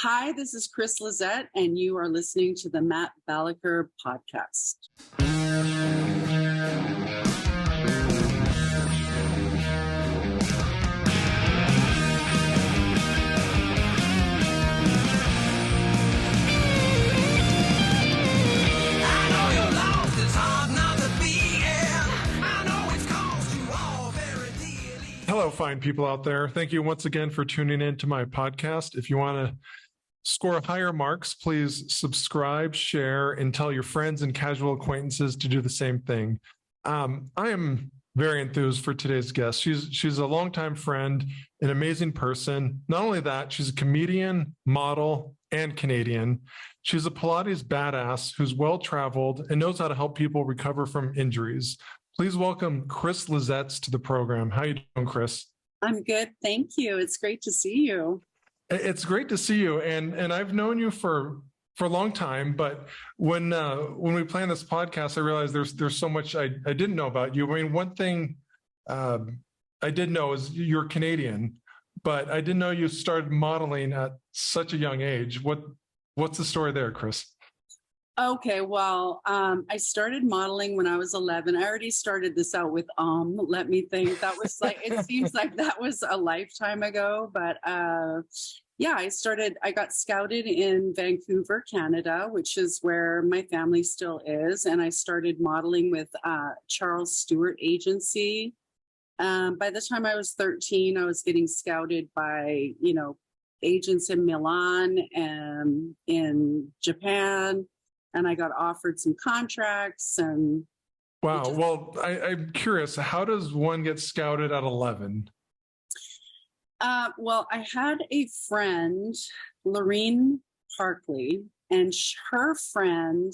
Hi, this is Kris Lezetc, and you are listening to the Matt Balaker podcast. Hello, fine people out there. Thank you once again for tuning in to my podcast. If you want to score higher marks, please subscribe, share, and tell your friends and casual acquaintances to do the same thing. I am very enthused for today's guest. She's a longtime friend, an amazing person. Not only that, she's a comedian, model, and Canadian. She's a Pilates badass who's well-traveled and knows how to help people recover from injuries. Please welcome Kris Lezetc to the program. How are you doing, Kris? I'm good. Thank you. It's great to see you. It's great to see you. And I've known you for a long time, but when we planned this podcast, I realized there's so much I didn't know about you. I mean, one thing I did know is you're Canadian, but I didn't know you started modeling at such a young age. What's the story there, Kris? Okay, well, I started modeling when I was 11. I already started this out with let me think. That was like, it seems like that was a lifetime ago, but yeah, I got scouted in Vancouver, Canada, which is where my family still is. And I started modeling with Charles Stewart Agency. By the time I was 13, I was getting scouted by, agents in Milan and in Japan. And I got offered some contracts and... Wow. Well, I'm curious, how does one get scouted at 11? Well, I had a friend, Lorene Parkley, and her friend,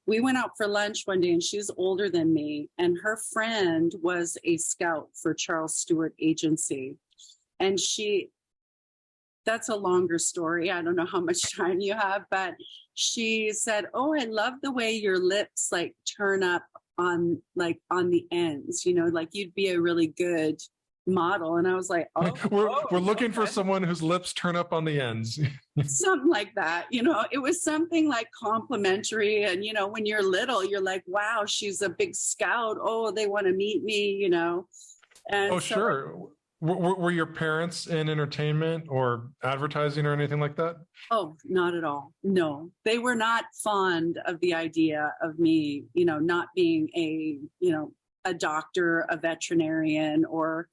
we went out for lunch one day and she was older than me. And her friend was a scout for Charles Stewart Agency. And that's a longer story. I don't know how much time you have, but she said, "Oh, I love the way your lips like turn up on the ends, like you'd be a really good model." And I was like, we're looking for someone whose lips turn up on the ends. Something like that. It was something like complimentary. And, when you're little, you're like, wow, she's a big scout. Oh, they want to meet me, And sure. Were your parents in entertainment or advertising or anything like that? Oh, not at all. No, they were not fond of the idea of me, not being a doctor, a veterinarian, or,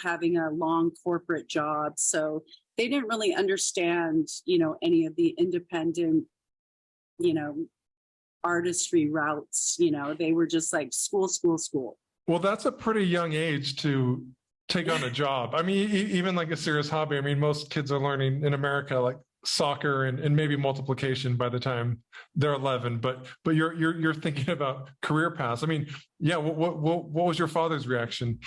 having a long corporate job. So they didn't really understand, any of the independent, artistry routes. They were just like school. Well, that's a pretty young age to take on a job. I mean, even like a serious hobby. I mean, most kids are learning in America like soccer and maybe multiplication by the time they're 11. But you're thinking about career paths. I mean, yeah. What was your father's reaction?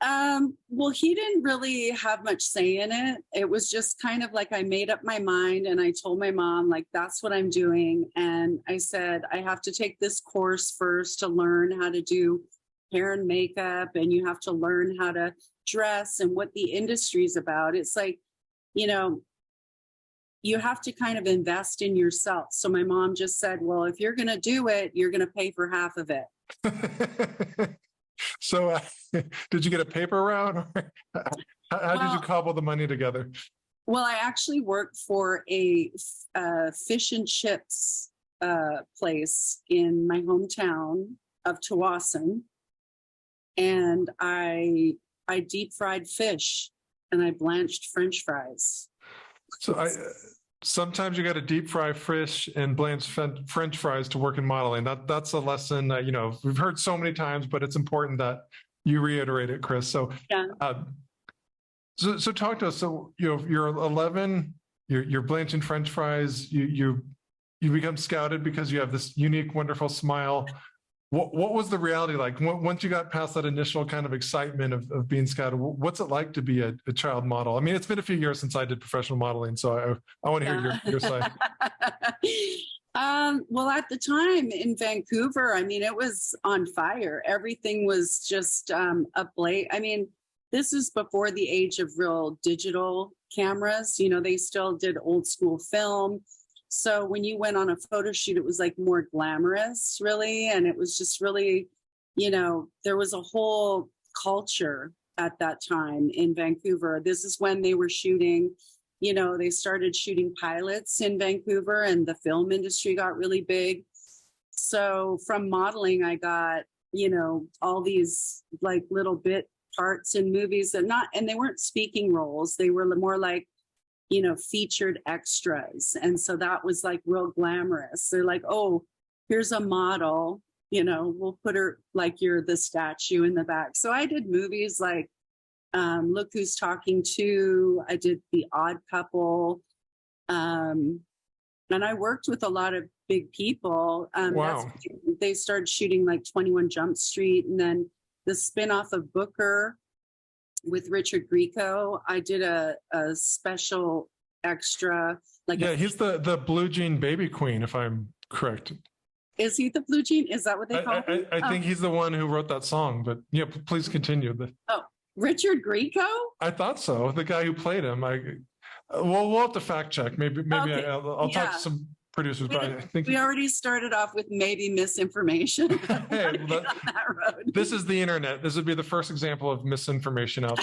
Well, he didn't really have much say in it. It was just kind of like I made up my mind and I told my mom, like, that's what I'm doing. And I said, I have to take this course first to learn how to do hair and makeup, and you have to learn how to dress and what the industry is about. It's like, you have to kind of invest in yourself. So my mom just said, well, if you're going to do it, you're going to pay for half of it. So did you get a paper route? How did you cobble the money together? Well, I actually worked for a fish and chips place in my hometown of Tawasin. And I deep fried fish and I blanched French fries. So sometimes you got to deep fry fish and blanch French fries to work in modeling. That's a lesson we've heard so many times, but it's important that you reiterate it, Kris. So, yeah. So talk to us. So you're 11. You're blanching French fries. You become scouted because you have this unique, wonderful smile. What was the reality like once you got past that initial kind of excitement of being scouted? What's it like to be a child model? I mean, it's been a few years since I did professional modeling, so I want to hear your side. Well, at the time in Vancouver, I mean, it was on fire. Everything was just ablaze. I mean, this is before the age of real digital cameras. You know, they still did old school film. So when you went on a photo shoot, it was like more glamorous, really. And it was just really, you know, there was a whole culture at that time in Vancouver. This is when they were shooting, you know, they started shooting pilots in Vancouver and the film industry got really big. So from modeling, I got, you know, all these like little bit parts in movies and they weren't speaking roles. They were more like, you know, featured extras. And so that was like real glamorous. They're like, oh, here's a model, you know, we'll put her like you're the statue in the back. So I did movies like Look Who's Talking To. I did The Odd Couple. And I worked with a lot of big people. Wow. They started shooting like 21 Jump Street, and then the spinoff of Booker with Richard Grieco. I did a special extra. Like he's the blue jean baby queen, if I'm correct. Is he the blue jean? Is that what they call him? I think he's the one who wrote that song, but yeah, please continue. Richard Grieco? I thought so. The guy who played him. We'll have to fact check. Maybe okay. I'll talk to some producers, but I think we already started off with maybe misinformation. Hey, on that road. This is the internet. This would be the first example of misinformation out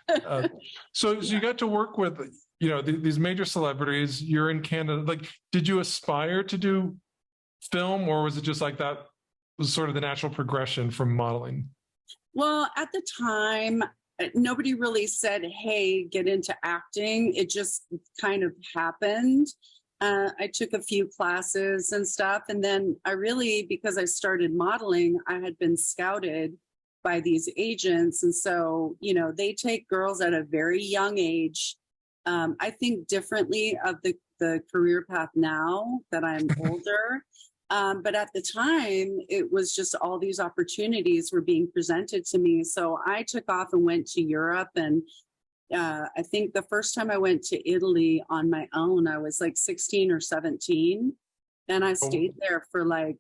there. So you got to work with, you know, these major celebrities. You're in Canada. Like, did you aspire to do film, or was it just like that was sort of the natural progression from modeling? Well, at the time, nobody really said, hey, get into acting. It just kind of happened. I took a few classes and stuff. And then because I started modeling, I had been scouted by these agents. And so, you know, they take girls at a very young age. I think differently of the career path now that I'm older. But at the time, it was just all these opportunities were being presented to me. So I took off and went to Europe. And I think the first time I went to Italy on my own, I was like 16 or 17. And I stayed there for like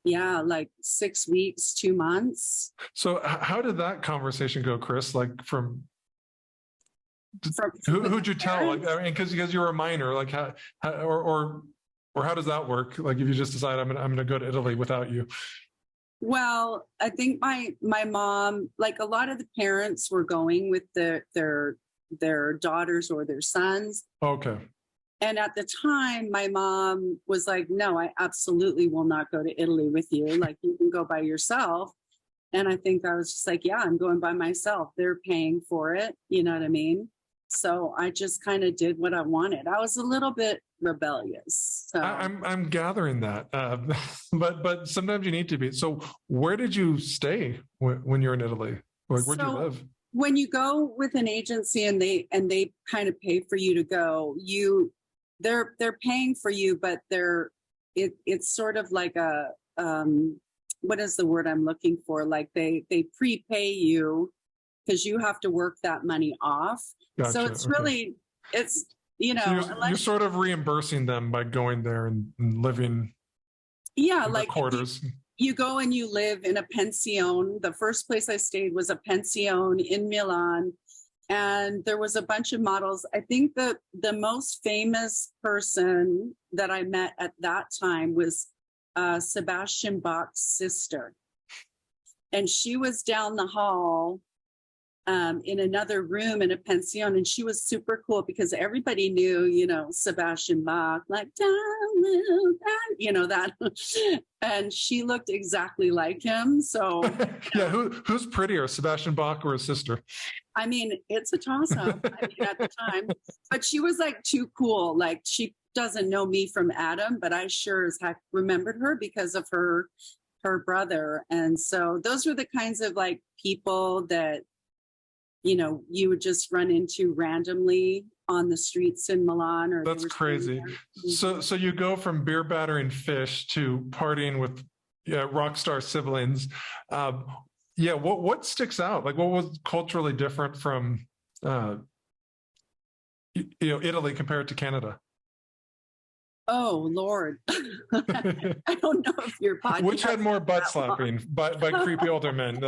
6 weeks, 2 months. So how did that conversation go, Kris? Like who'd you tell? Like, I mean, because you were a minor, like or how does that work? Like if you just decide I'm gonna go to Italy without you. Well, I think my mom, like a lot of the parents were going with their daughters or their sons. Okay. And at the time, my mom was like, no, I absolutely will not go to Italy with you. Like you can go by yourself. And I think I was just like, yeah, I'm going by myself. They're paying for it. You know what I mean? So I just kind of did what I wanted. I was a little bit rebellious. So. I'm gathering that, but sometimes you need to be. So where did you stay when you're in Italy? Like where'd you live? When you go with an agency and they kind of pay for you to go, they're paying for you, but it's sort of like a what is the word I'm looking for? Like they prepay you because you have to work that money off. Gotcha. So it's really, it's, you know. So you're sort of reimbursing them by going there and living in like quarters. You go and you live in a pension. The first place I stayed was a pension in Milan. And there was a bunch of models. I think the most famous person that I met at that time was Sebastian Bach's sister. And she was down the hall in another room in a pension, and she was super cool because everybody knew, you know, Sebastian Bach, like, you know, that. And she looked exactly like him. So yeah, who's prettier, Sebastian Bach or his sister? I mean, it's a toss-up. I mean, at the time, but she was like too cool. Like she doesn't know me from Adam, but I sure as heck remembered her because of her brother. And so those were the kinds of like people that, you know, you would just run into randomly on the streets in Milan. Or that's crazy. So you go from beer battering fish to partying with rock star siblings. What sticks out? Like what was culturally different from Italy compared to Canada? Oh Lord, I don't know if your podcast. Which had more butt slapping by creepy older men?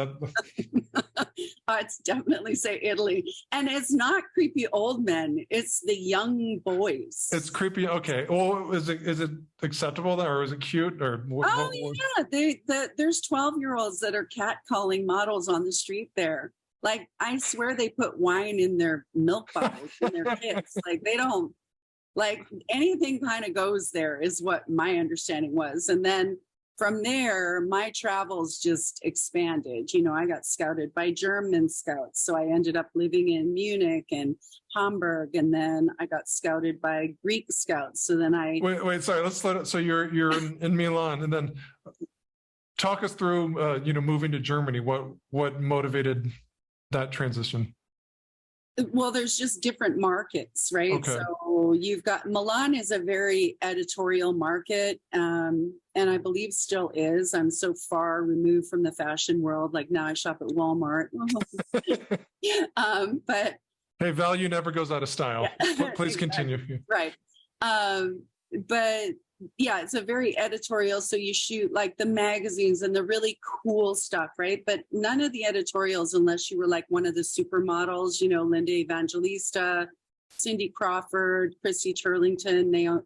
It's definitely say Italy. And it's not creepy old men. It's the young boys. It's creepy. Okay. Well, is it acceptable or is it cute or Yeah. There's 12-year-olds that are catcalling models on the street there. Like, I swear they put wine in their milk bottles when they're kids. Like, they don't, like, anything kind of goes there is what my understanding was. And then from there, my travels just expanded. I got scouted by German scouts. So I ended up living in Munich and Hamburg. And then I got scouted by Greek scouts. So then Wait, sorry. Let's let it. So you're in Milan, and then talk us through, moving to Germany. What motivated that transition? Well, there's just different markets, right? Okay. So you've got Milan is a very editorial market, and I believe still is. I'm so far removed from the fashion world. Like, now I shop at Walmart. But hey, value never goes out of style. Yeah. Please continue. Right. But yeah, it's a very editorial. So you shoot like the magazines and the really cool stuff, right? But none of the editorials, unless you were like one of the supermodels, Linda Evangelista, Cindy Crawford, Christy Turlington,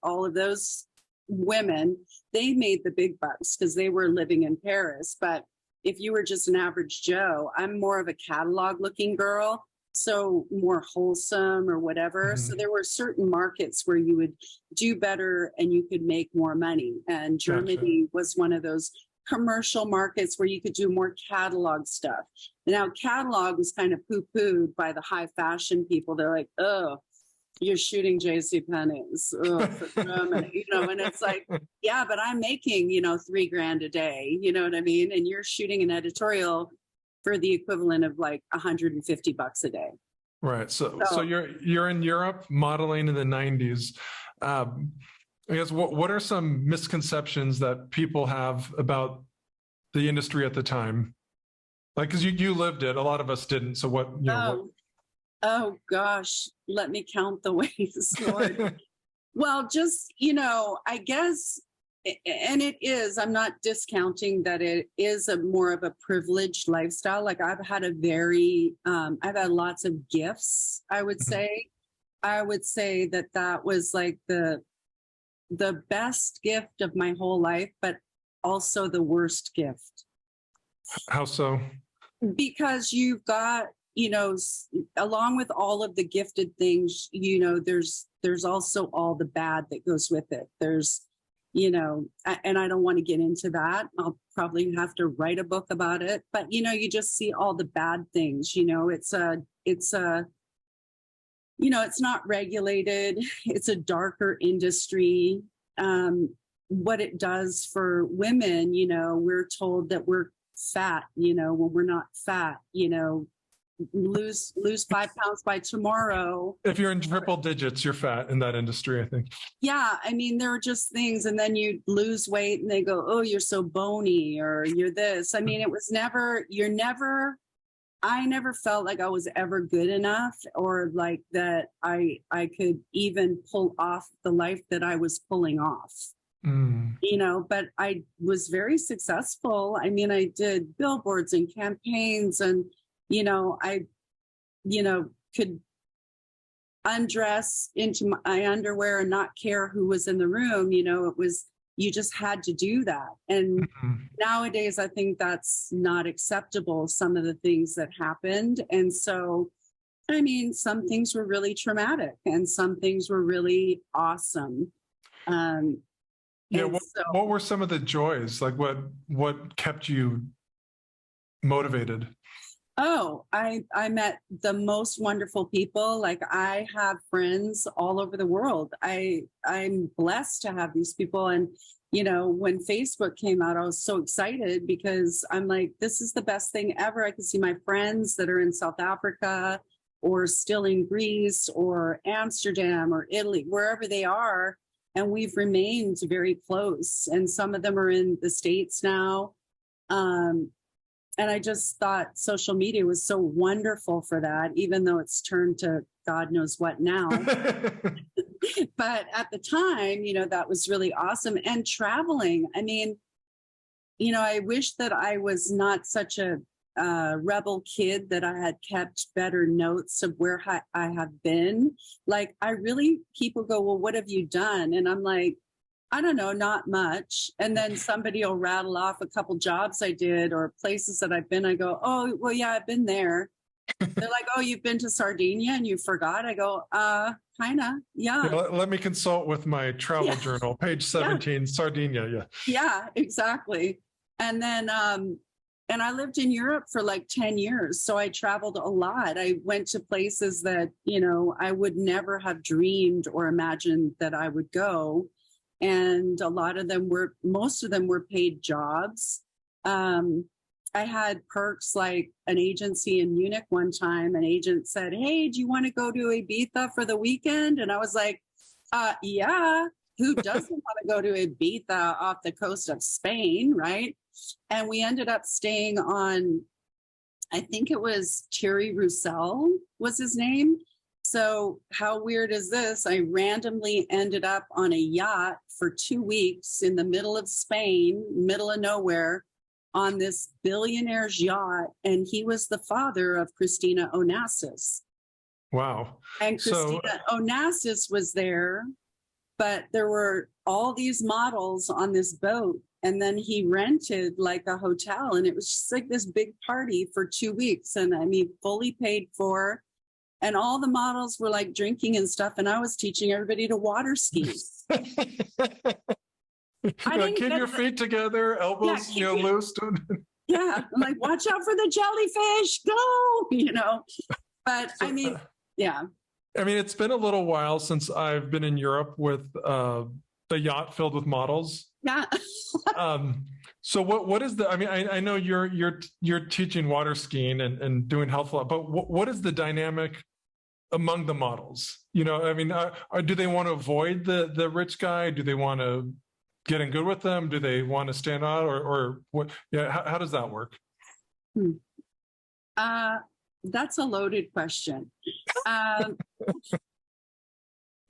all of those women, they made the big bucks because they were living in Paris. But if you were just an average Joe, I'm more of a catalog looking girl. So more wholesome or whatever. Mm-hmm. So there were certain markets where you would do better and you could make more money. And Germany was one of those commercial markets where you could do more catalog stuff. Now, catalog was kind of poo-pooed by the high fashion people. They're like, oh, you're shooting JCPenney's, for Germany, and it's like, yeah, but I'm making, $3,000 a day, you know what I mean? And you're shooting an editorial for the equivalent of like $150 a day. Right. So you're in Europe modeling in the 90s. I guess what are some misconceptions that people have about the industry at the time? Like, because you lived it, a lot of us didn't. So what? Oh gosh, let me count the ways, Lord. Well, just I guess. And it is, I'm not discounting that it is more of a privileged lifestyle. Like, I've had I've had lots of gifts, I would say. I would say that was like the best gift of my whole life, but also the worst gift. How so? Because you've got, along with all of the gifted things, there's also all the bad that goes with it. There's, and I don't want to get into that. I'll probably have to write a book about it, but you just see all the bad things. It's not regulated. It's a darker industry. What it does for women, we're told that we're fat, when we're not fat, lose 5 pounds by tomorrow. If you're in triple digits, you're fat in that industry, I think. Yeah. I mean, there are just things, and then you lose weight and they go, oh, you're so bony, or you're this. I mean, it was I never felt like I was ever good enough, or like that I could even pull off the life that I was pulling off. But I was very successful. I mean, I did billboards and campaigns, and I, could undress into my underwear and not care who was in the room. You just had to do that. And nowadays, I think that's not acceptable, some of the things that happened. And so, I mean, some things were really traumatic and some things were really awesome. What were some of the joys? Like what kept you motivated? Oh, I met the most wonderful people. Like, I have friends all over the world. I'm blessed to have these people. And, when Facebook came out, I was so excited because I'm like, this is the best thing ever. I can see my friends that are in South Africa or still in Greece or Amsterdam or Italy, wherever they are. And we've remained very close. And some of them are in the States now. And I just thought social media was so wonderful for that, even though it's turned to God knows what now. But at the time, that was really awesome. And traveling, I mean, I wish that I was not such a rebel kid that I had kept better notes of where I have been. Like, people go, well, what have you done? And I'm like, I don't know, not much. And then somebody will rattle off a couple jobs I did or places that I've been. I go, oh, well, yeah, I've been there. They're like, oh, you've been to Sardinia and you forgot? I go, kind of, yeah. Let me consult with my travel journal, page 17, Sardinia. Yeah. Yeah, exactly. And then, and I lived in Europe for like 10 years. So I traveled a lot. I went to places that, I would never have dreamed or imagined that I would go. And most of them were paid jobs. I had perks like an agency in Munich one time. An agent said, hey, do you want to go to Ibiza for the weekend? And I was like, yeah, who doesn't want to go to Ibiza off the coast of Spain, right? And we ended up staying on, I think it was Thierry Roussel was his name. So how weird is this? I randomly ended up on a yacht for 2 weeks in the middle of Spain, middle of nowhere, on this billionaire's yacht. And he was the father of Christina Onassis. Wow. And Christina Onassis was there, but there were all these models on this boat. And then he rented like a hotel, and it was just like this big party for 2 weeks. And I mean, fully paid for. And all the models were like drinking and stuff. And I was teaching everybody to water ski. Keep your feet together, elbows loose. Yeah. I'm like, watch out for the jellyfish. Go, But I mean, yeah. I mean, it's been a little while since I've been in Europe with the yacht filled with models. Yeah. So what is the? I mean, I know you're teaching water skiing and doing healthful, but what is the dynamic among the models? I mean, do they want to avoid the rich guy? Do they want to get in good with them? Do they want to stand out, or what? Yeah, how does that work? That's a loaded question.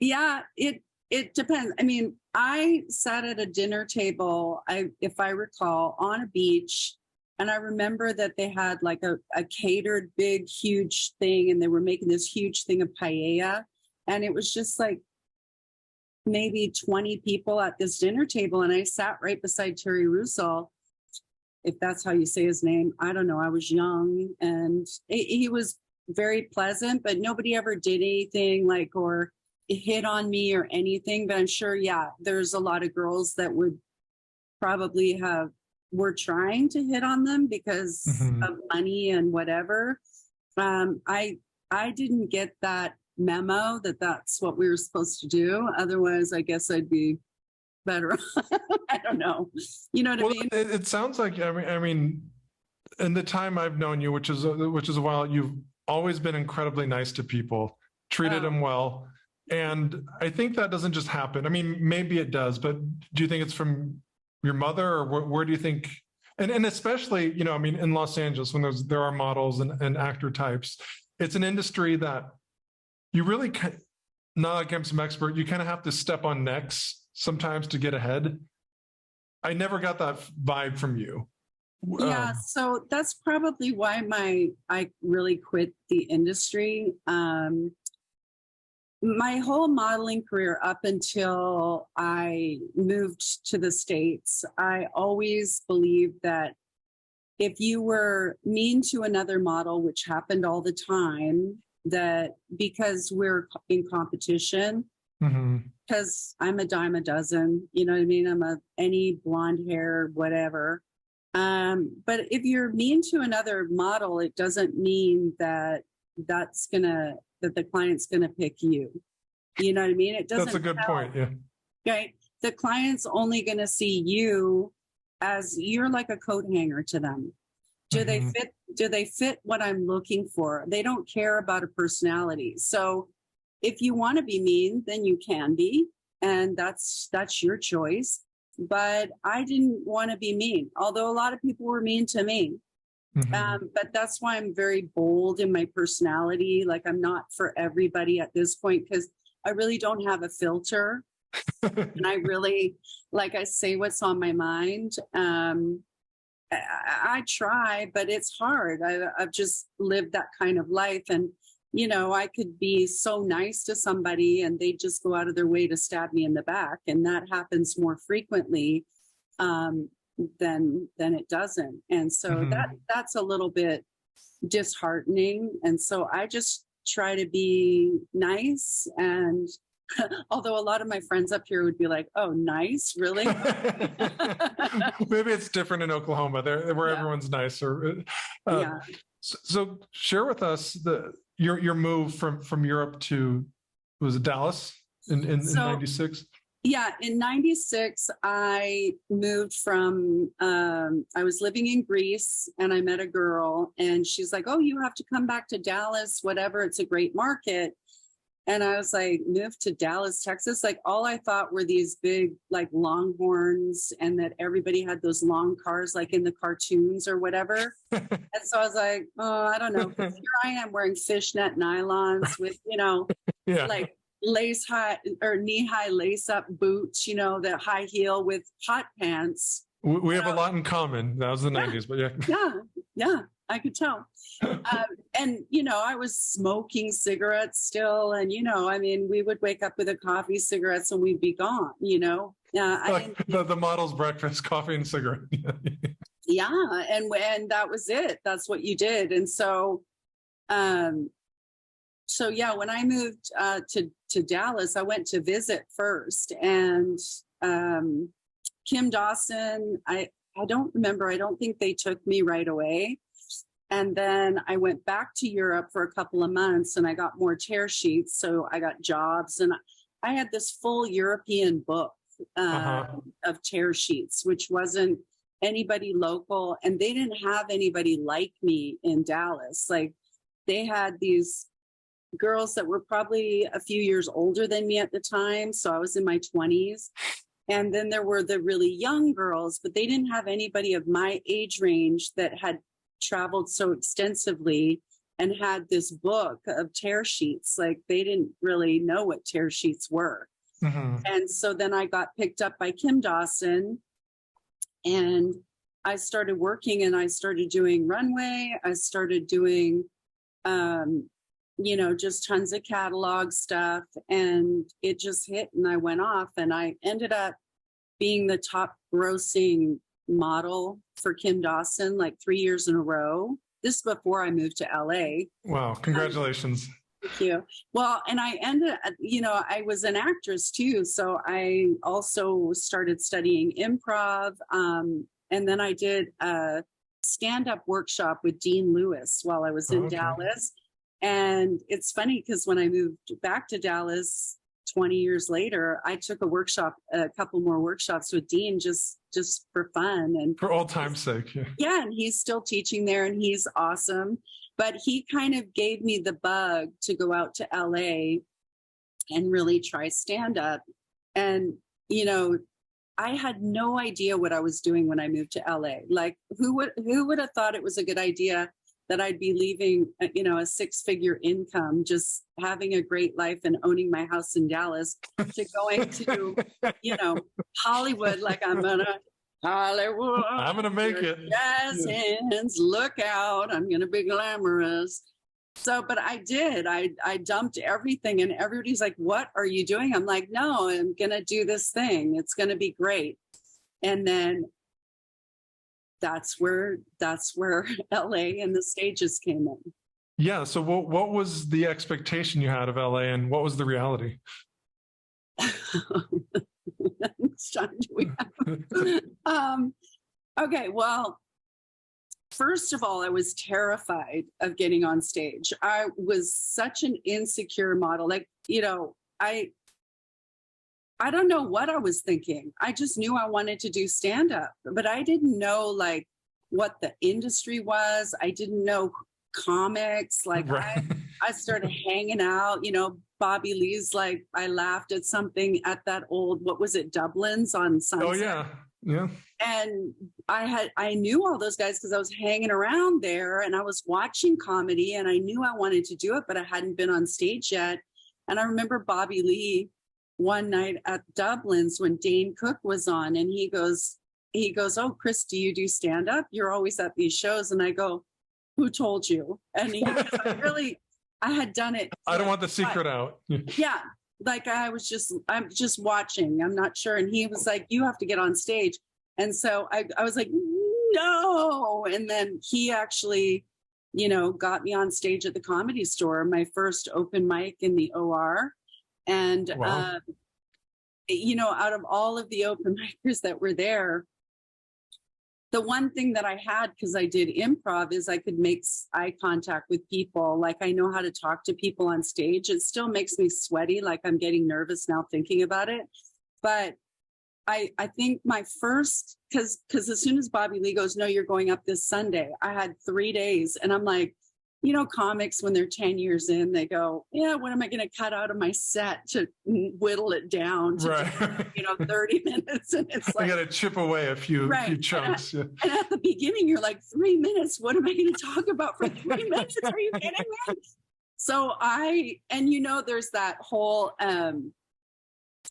Yeah, it depends. I mean, I sat at a dinner table, if I recall, on a beach, and I remember that they had like a catered big, huge thing, and they were making this huge thing of paella, and it was just like maybe 20 people at this dinner table, and I sat right beside Thierry Roussel, if that's how you say his name. I don't know. I was young, and he was very pleasant, but nobody ever did anything like or hit on me or anything. But I'm sure, yeah, there's a lot of girls that would probably were trying to hit on them because of money and whatever. I didn't get that memo that that's what we were supposed to do. Otherwise, I guess I'd be better. I don't know. You know what I mean? It sounds like, I mean, in the time I've known you, which is a while, you've always been incredibly nice to people, treated them well. And I think that doesn't just happen. I mean, maybe it does, but do you think it's from your mother, or where do you think? And especially, I mean, in Los Angeles, when there are models and actor types, it's an industry that you really, not like I'm some expert, you kind of have to step on necks sometimes to get ahead. I never got that vibe from you. Yeah, so that's probably why I really quit the industry. My whole modeling career up until I moved to the States, I always believed that if you were mean to another model, which happened all the time, that because we're in competition, because I'm a dime a dozen, you know what I mean? I'm any blonde hair, whatever. But if you're mean to another model, it doesn't mean that the client's gonna pick you. You know what I mean? It doesn't. That's a good point. Yeah. Right. The client's only gonna see you as you're like a coat hanger to them. Do they fit? Do they fit what I'm looking for? They don't care about a personality. So if you want to be mean, then you can be, and that's your choice. But I didn't want to be mean, although a lot of people were mean to me. But that's why I'm very bold in my personality. Like, I'm not for everybody at this point, because I really don't have a filter. And I really, I say what's on my mind. I try, but it's hard. I've just lived that kind of life. And, I could be so nice to somebody and they just go out of their way to stab me in the back. And that happens more frequently than it doesn't. And so that's a little bit disheartening. And so I just try to be nice. And although a lot of my friends up here would be like, "Oh, nice, really?" Maybe it's different in Oklahoma, where everyone's nicer. Yeah. So share with us your move from Europe to, was it Dallas in 96? Yeah, in 96, I moved from, I was living in Greece and I met a girl and she's like, "Oh, you have to come back to Dallas, whatever. It's a great market." And I was like, moved to Dallas, Texas. Like all I thought were these big, like Longhorns and that everybody had those long cars like in the cartoons or whatever. And so I was like, oh, I don't know. Here I am wearing fishnet nylons with, like lace high or knee high lace up boots, the high heel with hot pants. We have a lot in common. That was the 90s, but yeah, I could tell. And, I was smoking cigarettes still. And, we would wake up with a coffee, cigarettes, and we'd be gone, the model's breakfast, coffee and cigarette. Yeah. And that was it. That's what you did. And so, when I moved to Dallas, I went to visit first. And Kim Dawson, I don't remember. I don't think they took me right away. And then I went back to Europe for a couple of months and I got more tear sheets. So I got jobs and I had this full European book of tear sheets, which wasn't anybody local. And they didn't have anybody like me in Dallas. Like they had these girls that were probably a few years older than me at the time. So I was in my 20s. And then there were the really young girls, but they didn't have anybody of my age range that had traveled so extensively and had this book of tear sheets. Like they didn't really know what tear sheets were. And so then I got picked up by Kim Dawson and I started working and I started doing runway. I started doing, just tons of catalog stuff and it just hit and I went off and I ended up being the top grossing model for Kim Dawson like 3 years in a row. This is before I moved to LA. Wow. Congratulations. Thank you. Well, and I ended, I was an actress too. So I also started studying improv. And then I did a stand-up workshop with Dean Lewis while I was in Dallas. And it's funny because when I moved back to Dallas 20 years later, I took a couple more workshops with Dean just for fun and for old time's sake. Yeah, and he's still teaching there and he's awesome. But he kind of gave me the bug to go out to LA and really try stand up. And, I had no idea what I was doing when I moved to LA. Like who would have thought it was a good idea that I'd be leaving, a 6-figure income, just having a great life and owning my house in Dallas to going to, Hollywood. Like I'm going to Hollywood. I'm going to make it. Jazz hands, look out. I'm going to be glamorous. So, but I did. I dumped everything and everybody's like, "What are you doing?" I'm like, "No, I'm going to do this thing. It's going to be great." And then that's where LA and the stages came in. Yeah. So what was the expectation you had of LA and what was the reality? Okay. Well, first of all, I was terrified of getting on stage. I was such an insecure model. Like, I don't know what I was thinking. I just knew I wanted to do stand-up, but I didn't know like what the industry was. I didn't know comics. Like I started hanging out, Bobby Lee's like, I laughed at something at that old, what was it, Dublin's on Sunset. Oh yeah. Yeah. And I knew all those guys because I was hanging around there and I was watching comedy and I knew I wanted to do it, but I hadn't been on stage yet. And I remember Bobby Lee one night at Dublin's when Dane Cook was on and he goes, he goes, "Oh, Kris, do you do stand up? You're always at these shows." And I go, "Who told you?" And he goes, I had done it. I don't want the secret out. Yeah. Like I'm just watching. I'm not sure. And he was like, "You have to get on stage." And so I was like, "No." And then he actually, got me on stage at the Comedy Store, my first open mic in the OR. And, wow. Out of all of the open micers that were there, the one thing that I had, because I did improv, is I could make eye contact with people. Like I know how to talk to people on stage. It still makes me sweaty. Like I'm getting nervous now thinking about it. But I think my first, because as soon as Bobby Lee goes, "No, you're going up this Sunday," I had 3 days. And I'm like, comics, when they're 10 years in, they go, "Yeah, what am I going to cut out of my set to whittle it down to, right. 30 minutes?" And it's like, I got to chip away a few chunks. And at the beginning, you're like, 3 minutes? What am I going to talk about for 3 minutes? Are you kidding me? So there's that whole,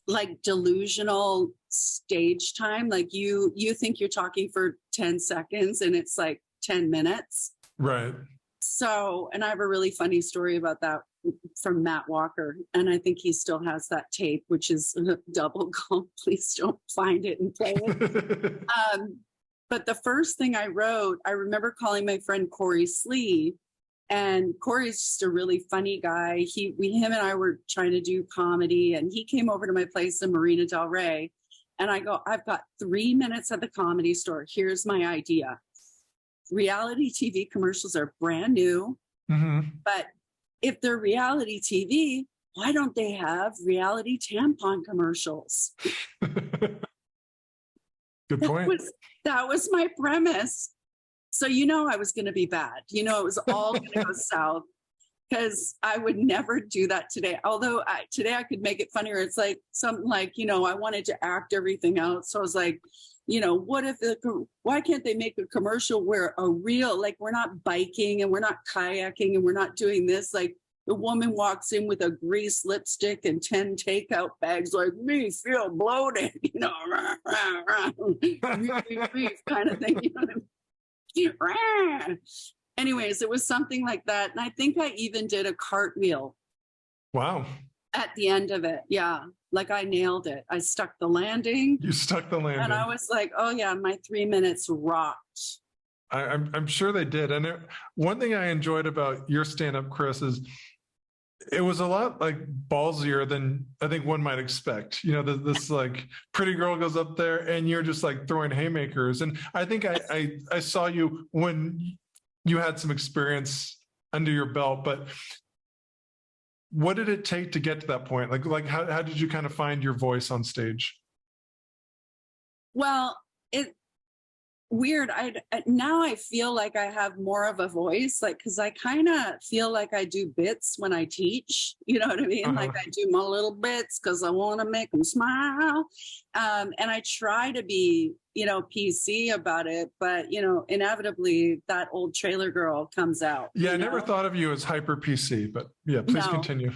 like delusional stage time. Like you think you're talking for 10 seconds and it's like 10 minutes. Right. So, and I have a really funny story about that from Matt Walker. And I think he still has that tape, which is double gold. Please don't find it and play it. But the first thing I wrote, I remember calling my friend Corey Slee. And Corey's just a really funny guy. Him and I were trying to do comedy, and he came over to my place in Marina Del Rey. And I go, "I've got 3 minutes at the Comedy Store. Here's my idea. Reality TV commercials are brand new, but if they're reality TV, why don't they have reality tampon commercials?" Good point. That was my premise. So, I was going to be bad. It was all going to go south, because I would never do that today. Although today I could make it funnier. It's like something like, I wanted to act everything out. So I was like, why can't they make a commercial where like we're not biking and we're not kayaking and we're not doing this? Like the woman walks in with a grease lipstick and 10 takeout bags, like, "Me feel bloated," kind of thing. Anyways, it was something like that. And I think I even did a cartwheel. Wow. At the end of it. Yeah. Like I nailed it. I stuck the landing. You stuck the landing. And I was like, "Oh yeah, my 3 minutes rocked." I'm sure they did. And one thing I enjoyed about your stand-up, Kris, is it was a lot like ballsier than I think one might expect. This like pretty girl goes up there and you're just like throwing haymakers. And I think I saw you when you had some experience under your belt, but what did it take to get to that point? Like how did you kind of find your voice on stage? Well, weird. Now I feel like I have more of a voice, like, because I kind of feel like I do bits when I teach. You know what I mean? Like I do my little bits because I want to make them smile, and I try to be, PC about it. But inevitably that old trailer girl comes out. Yeah, I never thought of you as hyper PC, but yeah, please continue.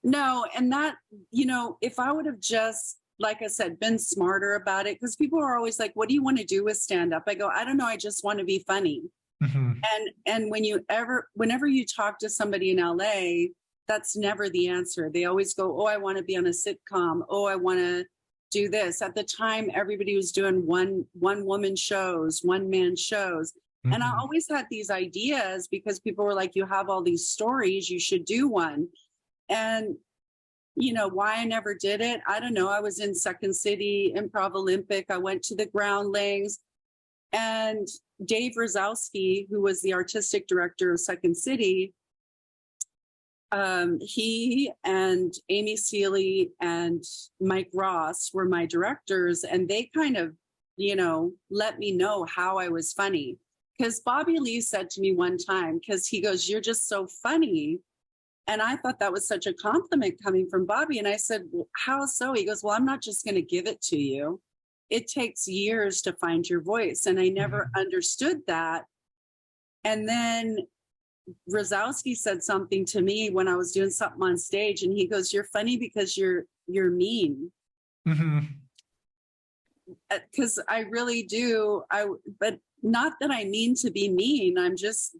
No, and that if I would have just, like I said, been smarter about it, because people are always like, "What do you want to do with stand-up?" I go, "I don't know. I just want to be funny." And whenever you talk to somebody in LA, that's never the answer. They always go, "Oh, I want to be on a sitcom. Oh, I want to do this." At the time, everybody was doing one woman shows, one man shows. And I always had these ideas because people were like, "You have all these stories, you should do one." And why I never did it, I don't know. I was in Second City Improv Olympic. I went to the Groundlings, and Dave Rosowski, who was the artistic director of Second City, he and Amy Seeley and Mike Ross were my directors, and they kind of, let me know how I was funny. Because Bobby Lee said to me one time, because he goes, "You're just so funny." And I thought that was such a compliment coming from Bobby. And I said, "Well, how so?" He goes, "Well, I'm not just going to give it to you. It takes years to find your voice." And I never understood that. And then Rosowski said something to me when I was doing something on stage. And he goes, "You're funny because you're mean." because I really do. But not that I mean to be mean. I'm just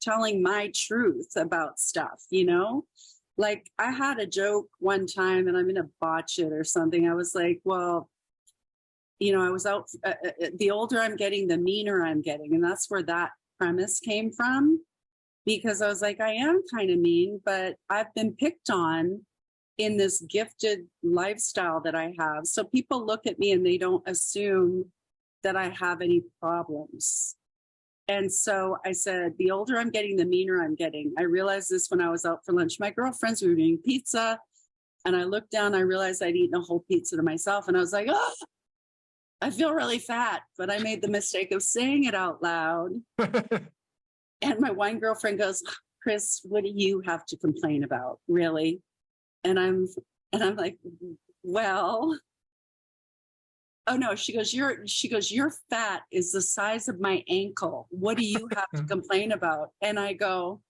telling my truth about stuff, you know? Like I had a joke one time and I'm going to botch it or something. I was like, well, you know, I was out, the older I'm getting, the meaner I'm getting. And that's where that premise came from, because I was like, I am kind of mean, but I've been picked on in this gifted lifestyle that I have. So people look at me and they don't assume that I have any problems. And so I said, the older I'm getting, the meaner I'm getting. I realized this when I was out for lunch. My girlfriends, we were doing pizza, and I looked down, I realized I'd eaten a whole pizza to myself. And I was like, oh, I feel really fat. But I made the mistake of saying it out loud. And my one girlfriend goes, Kris, what do you have to complain about? Really? And I'm like, well, oh no, she goes, your fat is the size of my ankle. What do you have to complain about? And I go,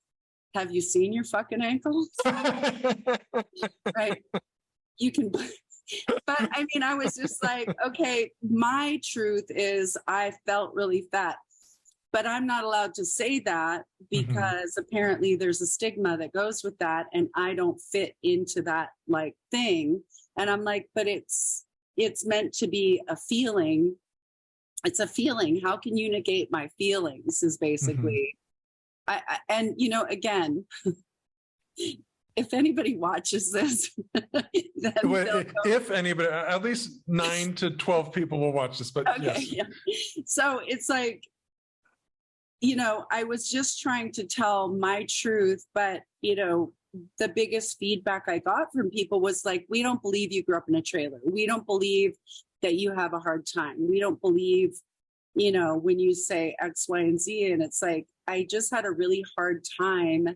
have you seen your fucking ankles? Right. You can, but I mean, I was just like, okay, my truth is I felt really fat, but I'm not allowed to say that because apparently there's a stigma that goes with that. And I don't fit into that like thing. And I'm like, but it's meant to be a feeling. It's a feeling. How can you negate my feelings is basically, and you know, again, if anybody watches this, then if anybody, at least 9 to 12 people will watch this, but okay, yes. Yeah. So it's like, you know, I was just trying to tell my truth, but you know, the biggest feedback I got from people was like, we don't believe you grew up in a trailer. We don't believe that you have a hard time. We don't believe, you know, when you say X, Y, and Z. And it's like, I just had a really hard time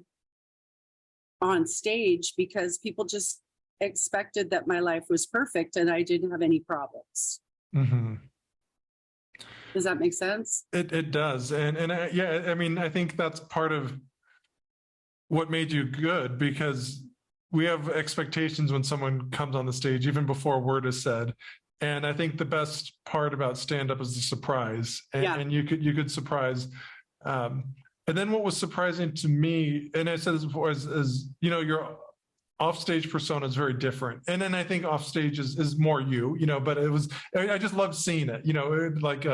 on stage because people just expected that my life was perfect and I didn't have any problems. Does that make sense? It does. And yeah, I mean, I think that's part of what made you good, because we have expectations when someone comes on the stage, even before a word is said. And I think the best part about stand-up is the surprise. And you could surprise. And then what was surprising to me, and I said this before, is you know, your offstage persona is very different. And then I think offstage is more you know, but I just loved seeing it, you know, like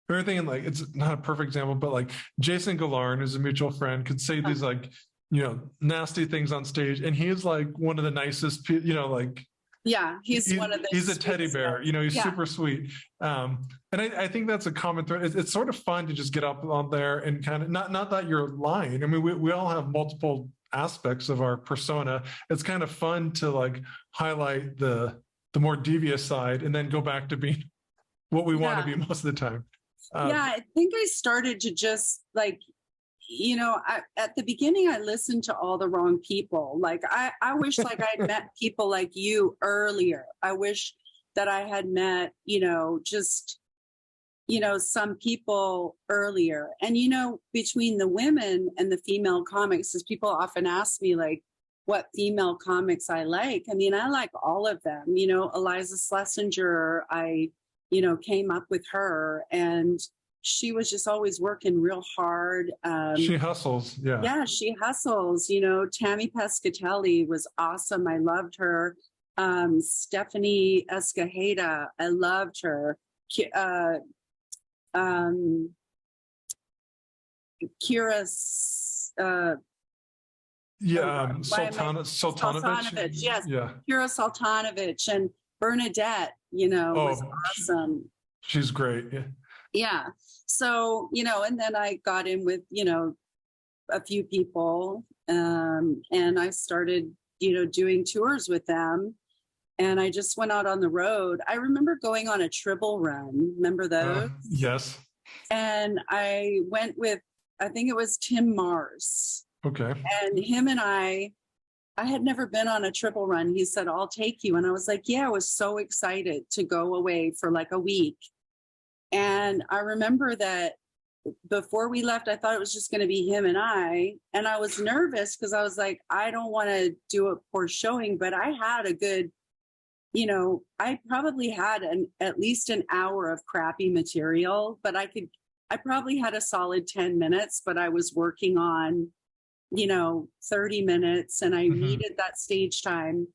everything. Like, it's not a perfect example, but like Jason Galarn, who's a mutual friend, could say these like, you know, nasty things on stage. And he's like one of the nicest, you know, like, yeah, he's one of the, he's a teddy bear, you know, he's super sweet. And I think that's a common thread. It's sort of fun to just get up on there and kind of, not that you're lying. I mean, we all have multiple aspects of our persona. It's kind of fun to like highlight the more devious side and then go back to being what we want to be most of the time. I think I started to just like, you know, at the beginning, I listened to all the wrong people. Like, I wish like I'd met people like you earlier. I wish that I had met, you know, just, you know, some people earlier. And, you know, between the women and the female comics, as people often ask me, like, what female comics I like. I mean, I like all of them. You know, Eliza Schlesinger, I, you know, came up with her, and she was just always working real hard. She hustles. Yeah, she hustles. You know, Tammy Pescatelli was awesome. I loved her. Stephanie Escajeda, I loved her. Kira Sultanovich. Yes, Kira Sultanovich, and Bernadette, you know, was awesome. She's great. Yeah. So, you know, and then I got in with, you know, a few people, and I started, you know, doing tours with them, and I just went out on the road. I remember going on a Tribble run. Remember those? Yes. And I went with, I think it was Tim Mars. Okay. And him and I had never been on a Tribble run. He said, I'll take you. And I was like, yeah, I was so excited to go away for like a week. And I remember that before we left, I thought it was just going to be him and I was nervous because I was like, I don't want to do a poor showing, but I had a good I probably had at least an hour of crappy material, but I probably had a solid 10 minutes, but I was working on, 30 minutes, and I needed that stage time.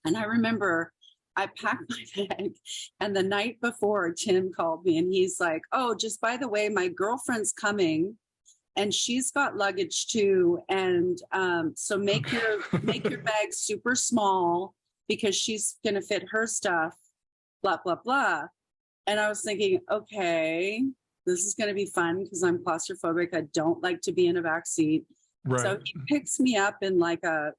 And I remember I packed my bag, and the night before, Tim called me and he's like, "Oh, just by the way, my girlfriend's coming and she's got luggage too. And so make your bag super small because she's going to fit her stuff, blah, blah, blah." And I was thinking, okay, this is going to be fun because I'm claustrophobic. I don't like to be in a back seat. Right. So he picks me up in like a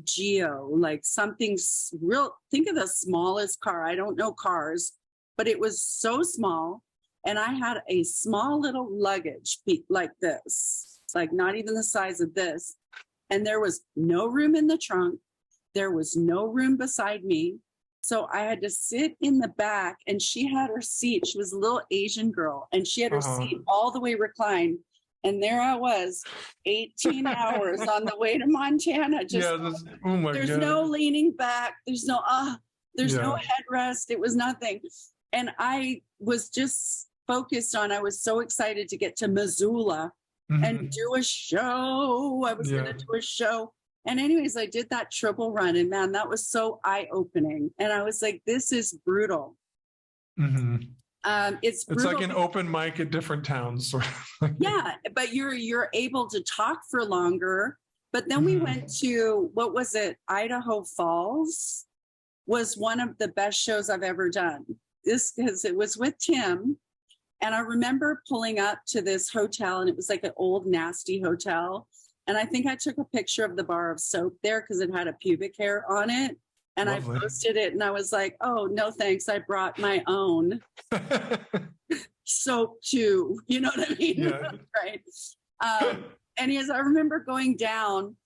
Geo, like something real. Think of the smallest car. I don't know cars, but it was so small. And I had a small little luggage like this, like not even the size of this. And there was no room in the trunk. There was no room beside me. So I had to sit in the back, and she had her seat. She was a little Asian girl, and she had her seat all the way reclined. And there I was, 18 hours on the way to Montana. Just there's God. No leaning back. There's no no headrest. It was nothing. And I was just focused on, I was so excited to get to Missoula and do a show. I was going to do a show. And anyways, I did that triple run, and man, that was so eye-opening. And I was like, this is brutal. It's brutal. It's like an open mic at different towns. Yeah, but you're able to talk for longer. But then we went to, what was it? Idaho Falls was one of the best shows I've ever done. Because it was with Tim. And I remember pulling up to this hotel, and it was like an old, nasty hotel. And I think I took a picture of the bar of soap there because it had a pubic hair on it. And lovely. I posted it, and I was like, "Oh, no, thanks. I brought my own soap too." You know what I mean? Yeah. Right. Anyways, I remember going down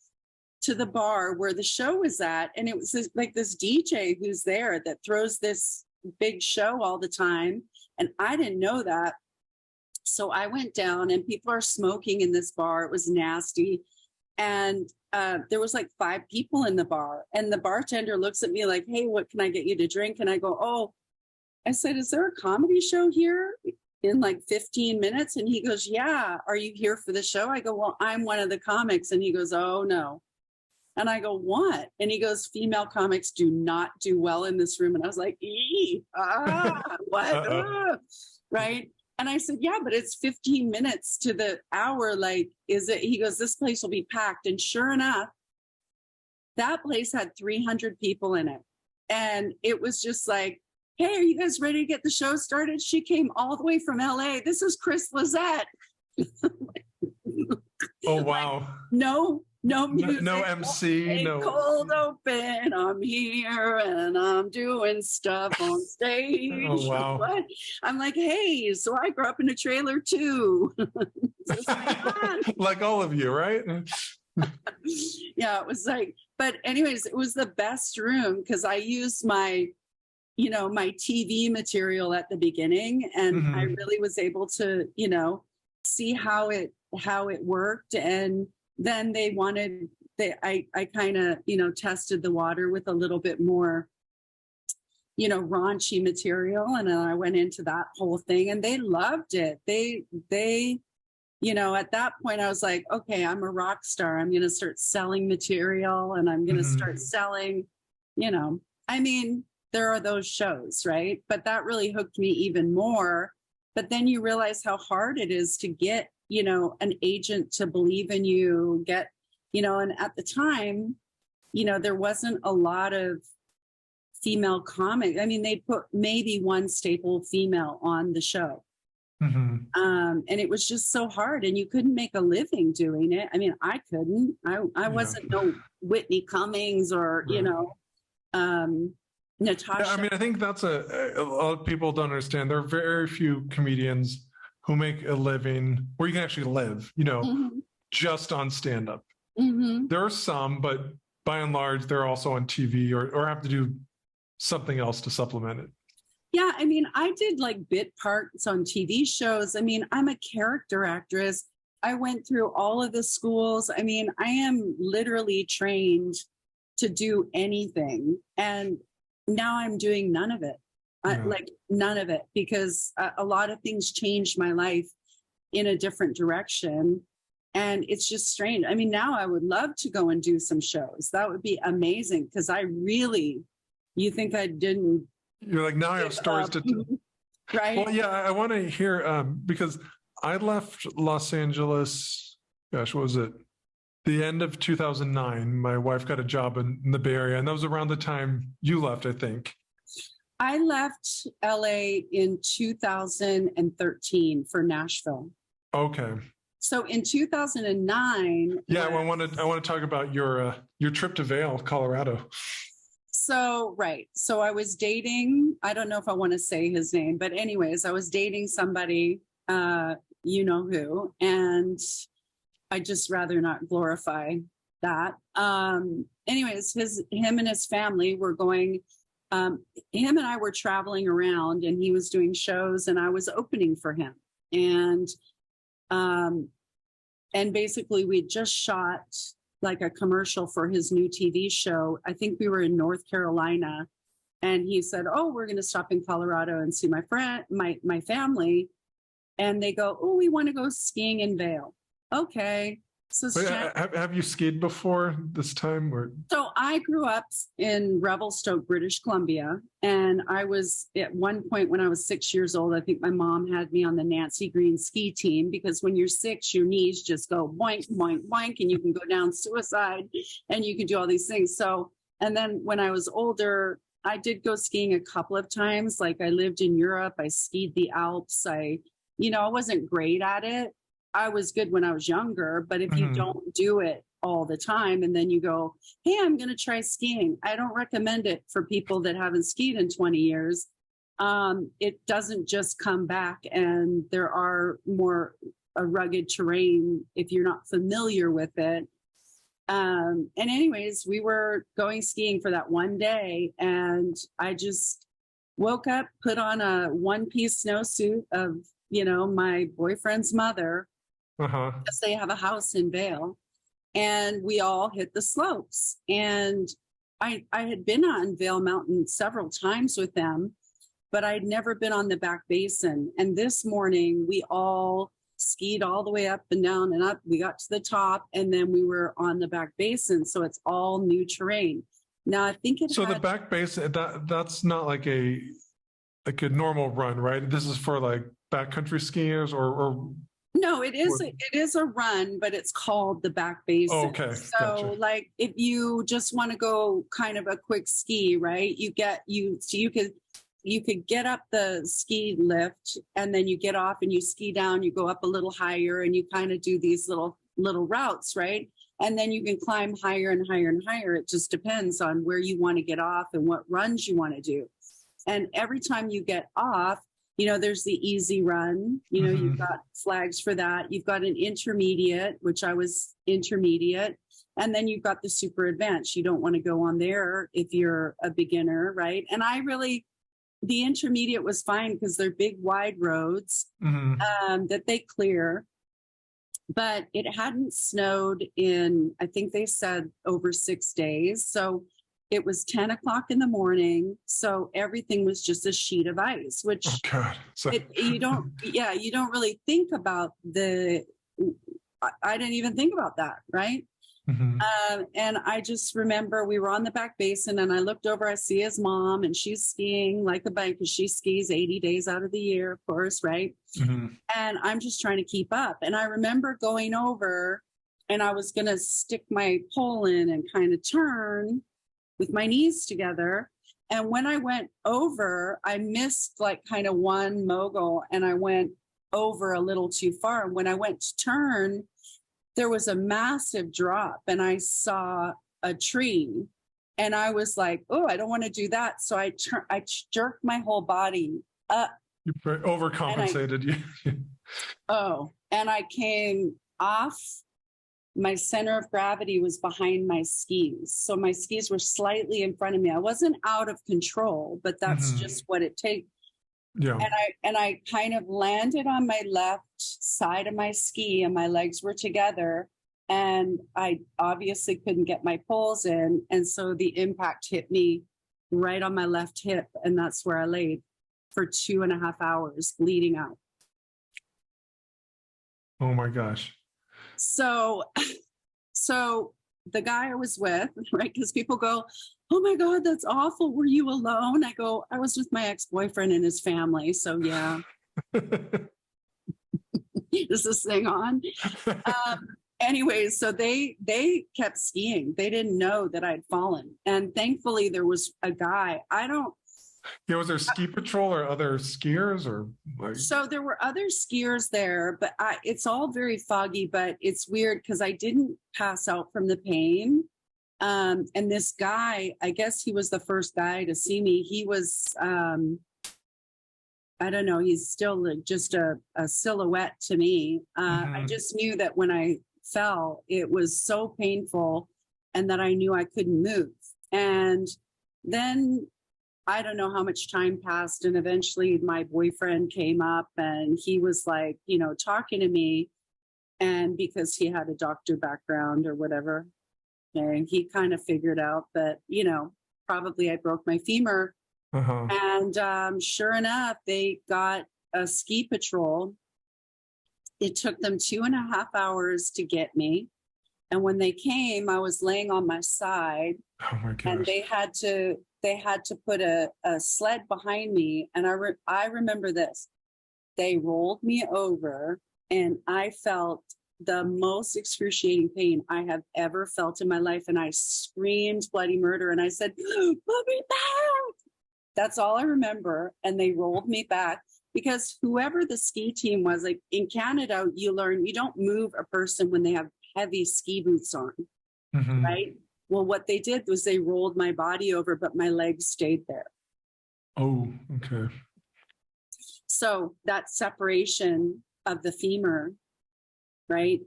to the bar where the show was at, and it was this DJ who's there that throws this big show all the time. And I didn't know that. So I went down, and people are smoking in this bar. It was nasty. And there was like 5 people in the bar. And the bartender looks at me like, "Hey, what can I get you to drink?" And I go, "Oh," I said, "Is there a comedy show here in like 15 minutes?" And he goes, "Yeah. Are you here for the show?" I go, "Well, I'm one of the comics." And he goes, "Oh, no." And I go, "What?" And he goes, "Female comics do not do well in this room." And I was like, what? Right. And I said, "Yeah, but it's 15 minutes to the hour. Like, is it?" He goes, "This place will be packed." And sure enough, that place had 300 people in it. And it was just like, "Hey, are you guys ready to get the show started?" She came all the way from LA. "This is Kris Lezetc." Oh, wow. Like, no music, no MC, no cold open. I'm here and I'm doing stuff on stage. Oh, wow. What? I'm like, "Hey, so I grew up in a trailer too." Like all of you, right? Yeah, it was like, but anyways, it was the best room because I used my TV material at the beginning, and I really was able to, see how it worked. And then I kind of, tested the water with a little bit more, raunchy material. And then I went into that whole thing, and they loved it. They, at that point I was like, okay, I'm a rock star. I'm going to start selling material, and I'm going to start selling, there are those shows, right? But that really hooked me even more. But then you realize how hard it is to get, an agent to believe in you, and at the time, there wasn't a lot of female comics. I mean, they put maybe one staple female on the show. And it was just so hard, and you couldn't make a living doing it. I mean, I couldn't. I wasn't no Whitney Cummings or, Natasha. Yeah, I mean, I think that's a lot of people don't understand. There are very few comedians who make a living where you can actually live, just on stand-up. There are some, but by and large, they're also on TV or have to do something else to supplement it. Yeah, I mean, I did like bit parts on TV shows. I mean, I'm a character actress. I went through all of the schools. I mean, I am literally trained to do anything. And now I'm doing none of it. Like none of it, because a lot of things changed my life in a different direction. And it's just strange. I mean, now I would love to go and do some shows. That would be amazing, because you think I didn't. You're like, now I have stories to tell. Right. Well, yeah, I want to hear, because I left Los Angeles, gosh, what was it? The end of 2009. My wife got a job in the Bay Area, and that was around the time you left, I think. I left LA in 2013 for Nashville. Okay. So in 2009. Yeah, I want to talk about your trip to Vail, Colorado. So, right. So I was dating, I don't know if I want to say his name, but anyways, I was dating somebody, you know who, and I just rather not glorify that. Anyways, him and his family were going, him and I were traveling around, and he was doing shows and I was opening for him. And basically we just shot like a commercial for his new TV show. I think we were in North Carolina, and he said, "Oh, we're going to stop in Colorado and see my family." And they go, "Oh, we want to go skiing in Vail." Okay. So have you skied before this time? So I grew up in Revelstoke, British Columbia. And I was at one point when I was 6 years old, I think my mom had me on the Nancy Green ski team, because when you're 6, your knees just go boink, boink, boink, and you can go down suicide and you can do all these things. So, and then when I was older, I did go skiing a couple of times. Like I lived in Europe, I skied the Alps. I wasn't great at it. I was good when I was younger, but if you don't do it all the time and then you go, "Hey, I'm going to try skiing," I don't recommend it for people that haven't skied in 20 years. It doesn't just come back, and there are more rugged terrain if you're not familiar with it. And anyways, we were going skiing for that one day, and I just woke up, put on a one-piece snowsuit of, my boyfriend's mother, because they have a house in Vail, and we all hit the slopes. And I had been on Vail Mountain several times with them, but I'd never been on the back basin. And this morning we all skied all the way up and down and up. We got to the top, and then we were on the back basin. So it's all new terrain. Now I think the back basin, that's not like a normal run, right? This is for like backcountry skiers or No, it is a run, but it's called the back basin. Oh, okay. So Gotcha. like if you just want to go kind of a quick ski, right? You could get up the ski lift, and then you get off and you ski down, you go up a little higher, and you kind of do these little routes, right? And then you can climb higher and higher and higher. It just depends on where you want to get off and what runs you want to do. And every time you get off, there's the easy run, you've got flags for that. You've got an intermediate, which I was intermediate. And then you've got the super advanced. You don't want to go on there if you're a beginner, right? And the intermediate was fine because they're big, wide roads that they clear. But it hadn't snowed in, I think they said, over 6 days. So it was 10 o'clock in the morning. So everything was just a sheet of ice, which you don't really think about I didn't even think about that. Right. And I just remember we were on the back basin, and I looked over, I see his mom, and she's skiing like a bike, because she skis 80 days out of the year, of course. Right. And I'm just trying to keep up. And I remember going over, and I was going to stick my pole in and kind of turn with my knees together. And when I went over, I missed like kind of one mogul, and I went over a little too far. And when I went to turn, there was a massive drop, and I saw a tree, and I was like, "Oh, I don't want to do that." So I jerked my whole body up. You overcompensated. And I came off. My center of gravity was behind my skis. So my skis were slightly in front of me. I wasn't out of control, but that's just what it takes. Yeah. And I kind of landed on my left side of my ski, and my legs were together. and I obviously couldn't get my poles in. And so the impact hit me right on my left hip. And that's where I laid for 2.5 hours, bleeding out. Oh my gosh. So the guy I was with, right? Because people go, oh my God, that's awful. Were you alone? I go, I was with my ex-boyfriend and his family. So yeah. Is this thing on? Anyways, so they kept skiing. They didn't know that I'd fallen. And thankfully there was a guy. Yeah, was there ski patrol or other skiers or like... So there were other skiers there, but it's all very foggy, but it's weird because I didn't pass out from the pain. And this guy, I guess he was the first guy to see me. He was, I don't know, he's still just a silhouette to me. I just knew that when I fell, it was so painful and that I knew I couldn't move. And then I don't know how much time passed, and eventually my boyfriend came up and he was like, talking to me, and because he had a doctor background or whatever, and he kind of figured out that, probably I broke my femur. And sure enough, they got a ski patrol. It took them 2.5 hours to get me. And when they came, I was laying on my side. Oh my gosh. And they had to put a sled behind me. And I remember this. They rolled me over and I felt the most excruciating pain I have ever felt in my life. And I screamed bloody murder. And I said, put me back. That's all I remember. And they rolled me back because whoever the ski team was, like in Canada, you learn you don't move a person when they have heavy ski boots on, right? Well, what they did was they rolled my body over, but my legs stayed there. Oh, okay. So that separation of the femur, right?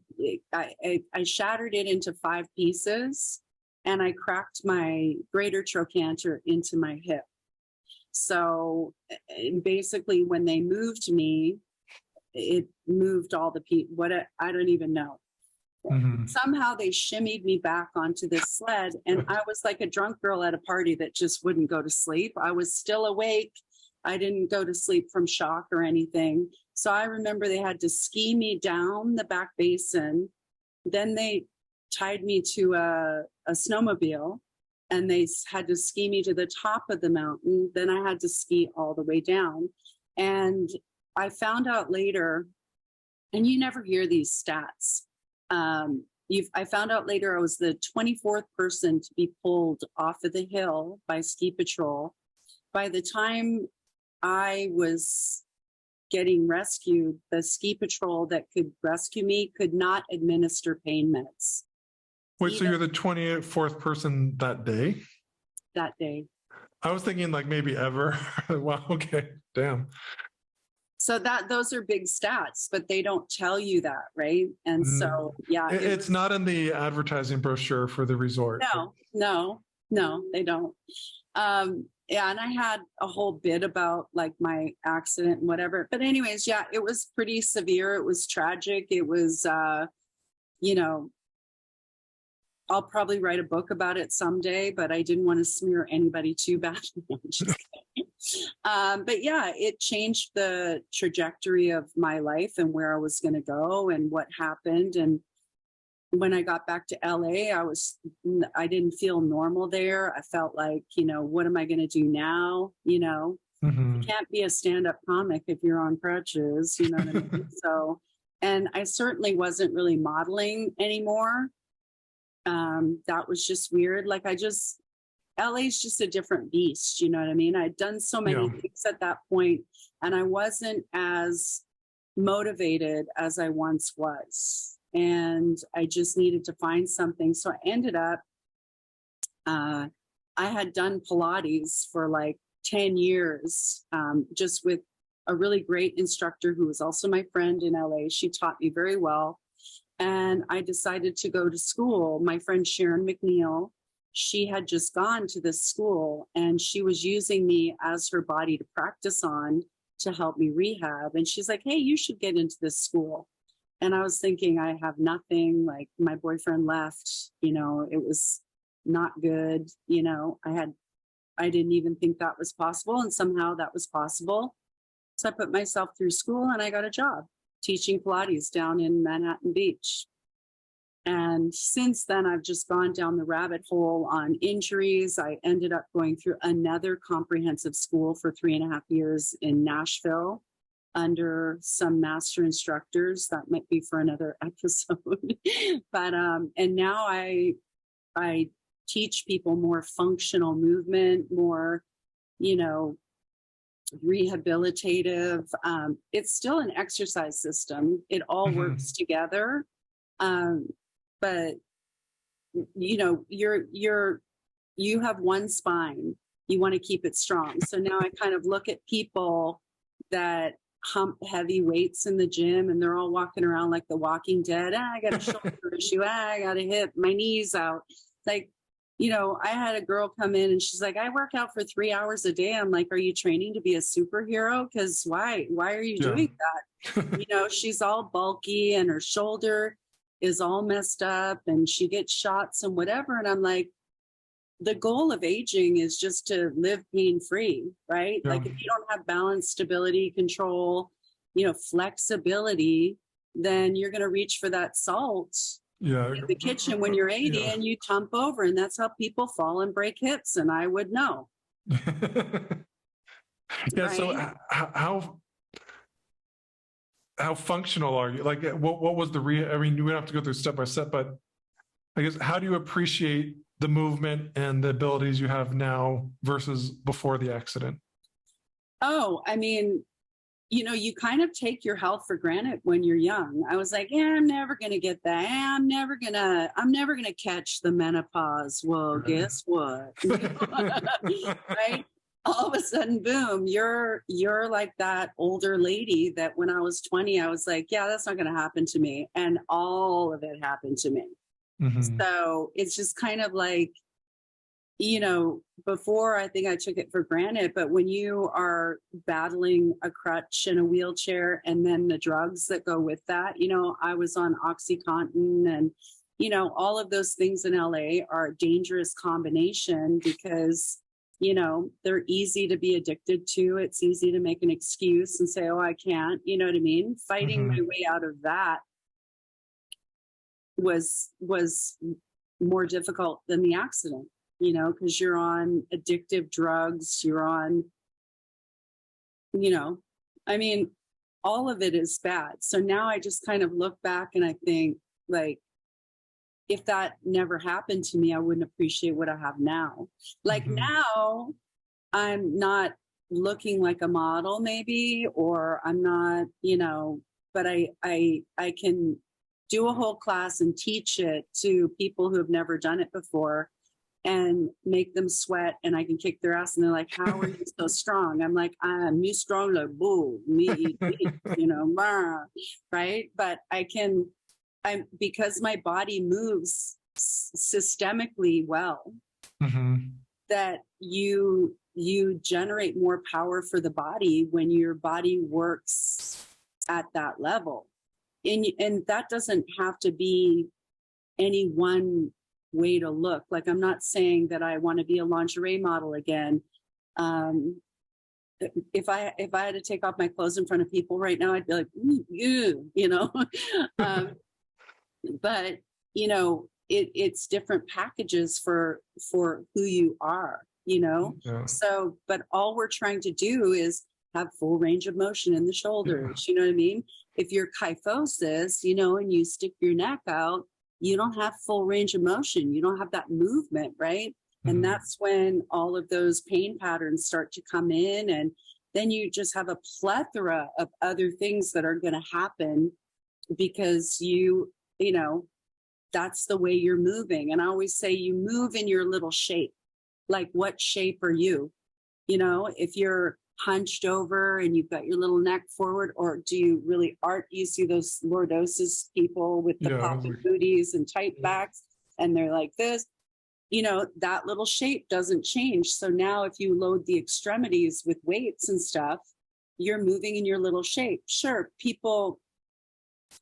I shattered it into 5 pieces and I cracked my greater trochanter into my hip. So basically when they moved me, it moved all the people. I don't even know. Somehow they shimmied me back onto this sled, and I was like a drunk girl at a party that just wouldn't go to sleep. I was still awake. I didn't go to sleep from shock or anything. So I remember they had to ski me down the back basin. Then they tied me to a snowmobile, and they had to ski me to the top of the mountain. Then I had to ski all the way down. And I found out later, and you never hear these stats. I found out later I was the 24th person to be pulled off of the hill by ski patrol. By the time I was getting rescued, the ski patrol that could rescue me could not administer pain meds. Wait, so you're the 24th person that day? That day. I was thinking like maybe ever. Wow, okay, damn. So those are big stats, but they don't tell you that, right? And so, yeah. It's not in the advertising brochure for the resort. No, they don't. Yeah, and I had a whole bit about like my accident and whatever. But anyways, yeah, it was pretty severe. It was tragic. It was, I'll probably write a book about it someday, but I didn't want to smear anybody too badly. But yeah, it changed the trajectory of my life and where I was going to go and what happened. And when I got back to LA, I didn't feel normal there. I felt like, what am I going to do now? You can't be a stand-up comic if you're on crutches, you know what I mean? So, and I certainly wasn't really modeling anymore. That was just weird. Like LA's just a different beast. You know what I mean? I'd done so many things at that point, and I wasn't as motivated as I once was. And I just needed to find something. So I ended up, I had done Pilates for like 10 years, just with a really great instructor who was also my friend in LA. She taught me very well. And I decided to go to school. My friend Sharon McNeil, she had just gone to this school and she was using me as her body to practice on to help me rehab. And she's like, hey, you should get into this school. And I was thinking, I have nothing. Like, my boyfriend left, it was not good. I didn't even think that was possible. And somehow that was possible. So I put myself through school and I got a job teaching Pilates down in Manhattan Beach. And since then, I've just gone down the rabbit hole on injuries. I ended up going through another comprehensive school for 3.5 years in Nashville under some master instructors. That might be for another episode. But and now I teach people more functional movement, more, rehabilitative. It's still an exercise system. It all works together. But you have one spine. You want to keep it strong. So now I kind of look at people that hump heavy weights in the gym and they're all walking around like the Walking Dead. I got a shoulder issue. I got a hip, my knee's out. Like, I had a girl come in and she's like, I work out for 3 hours a day. I'm like, are you training to be a superhero? Because why are you doing that? She's all bulky and her shoulder is all messed up and she gets shots and whatever. And I'm like, the goal of aging is just to live pain-free, right? Yeah. Like, if you don't have balance, stability, control, flexibility, then you're going to reach for that salt in the kitchen when you're 80 and you tump over. And that's how people fall and break hips. And I would know. Right? So how functional are you? Like, what was the I mean, we don't have to go through step by step, but I guess, how do you appreciate the movement and the abilities you have now versus before the accident? Oh, I mean, you kind of take your health for granted when you're young. I was like, I'm never going to get that. I'm never going to catch the menopause. Well, guess what? Right? All of a sudden, boom, you're like that older lady that when I was 20, I was like, yeah, that's not going to happen to me. And all of it happened to me. So it's just kind of like, before I think I took it for granted, but when you are battling a crutch and a wheelchair and then the drugs that go with that, I was on OxyContin and, all of those things in LA are a dangerous combination because, they're easy to be addicted to. It's easy to make an excuse and say, oh, I can't, you know what I mean? Fighting my way out of that was more difficult than the accident, because you're on addictive drugs, you're on, I mean, all of it is bad. So now I just kind of look back and I think, like, if that never happened to me, I wouldn't appreciate what I have now. Like, now I'm not looking like a model maybe, or I'm not, but I can do a whole class and teach it to people who have never done it before and make them sweat, and I can kick their ass. And they're like, how are you so strong? I'm like, I'm me strong like bull, me, right? But because my body moves systemically well, that you generate more power for the body when your body works at that level. And that doesn't have to be any one way to look. Like, I'm not saying that I want to be a lingerie model again. If I had to take off my clothes in front of people right now, I'd be like, but it's different packages for who you are, So, but all we're trying to do is have full range of motion in the shoulders. You know what I mean? If you're kyphosis, and you stick your neck out, you don't have full range of motion. You don't have that movement, right? And that's when all of those pain patterns start to come in. And then you just have a plethora of other things that are going to happen because that's the way you're moving. And I always say you move in your little shape. Like, what shape are you? If you're hunched over and you've got your little neck forward, or do you really you see those lordosis people with the popping booties and tight backs and they're like this, that little shape doesn't change. So now if you load the extremities with weights and stuff, you're moving in your little shape. Sure, people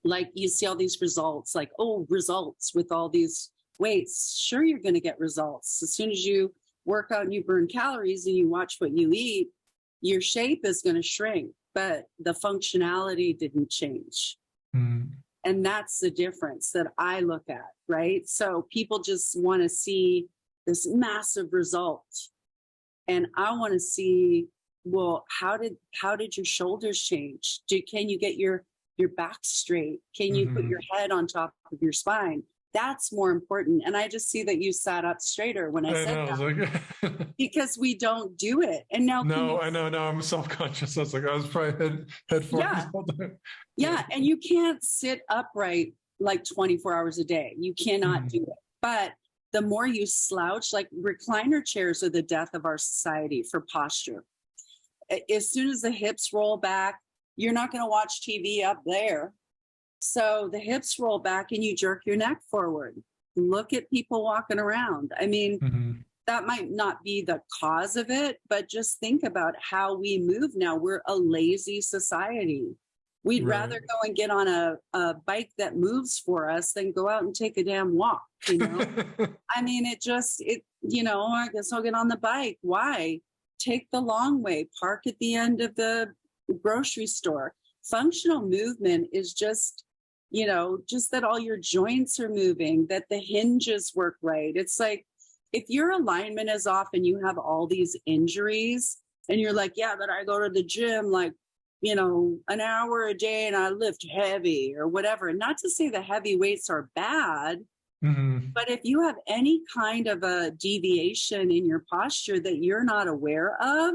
like you see all these results, like, oh, results with all these weights. Sure, you're going to get results. As soon as you work out and you burn calories and you watch what you eat, your shape is going to shrink, but the functionality didn't change. Mm. And that's the difference that I look at, right? So people just want to see this massive result. And I want to see, well, how did your shoulders change? Can you get your back straight? Can you put your head on top of your spine? That's more important. And I just see that you sat up straighter when I said that. Like, because we don't do it. And now I know. No, I'm self-conscious. I was like, I was probably head forward. Yeah. And you can't sit upright like 24 hours a day. You cannot do it. But the more you slouch, like recliner chairs are the death of our society for posture. As soon as the hips roll back, you're not going to watch TV up there. So the hips roll back and you jerk your neck forward. Look at people walking around. I mean, that might not be the cause of it, but just think about how we move now. We're a lazy society. We'd rather go and get on a bike that moves for us than go out and take a damn walk, you know? I mean, I guess I'll get on the bike. Why? Take the long way, park at the end of the grocery store. Functional movement is just that all your joints are moving, that the hinges work right. It's like, if your alignment is off and you have all these injuries and you're like, yeah, but I go to the gym like, an hour a day and I lift heavy or whatever. And not to say the heavy weights are bad, but if you have any kind of a deviation in your posture that you're not aware of,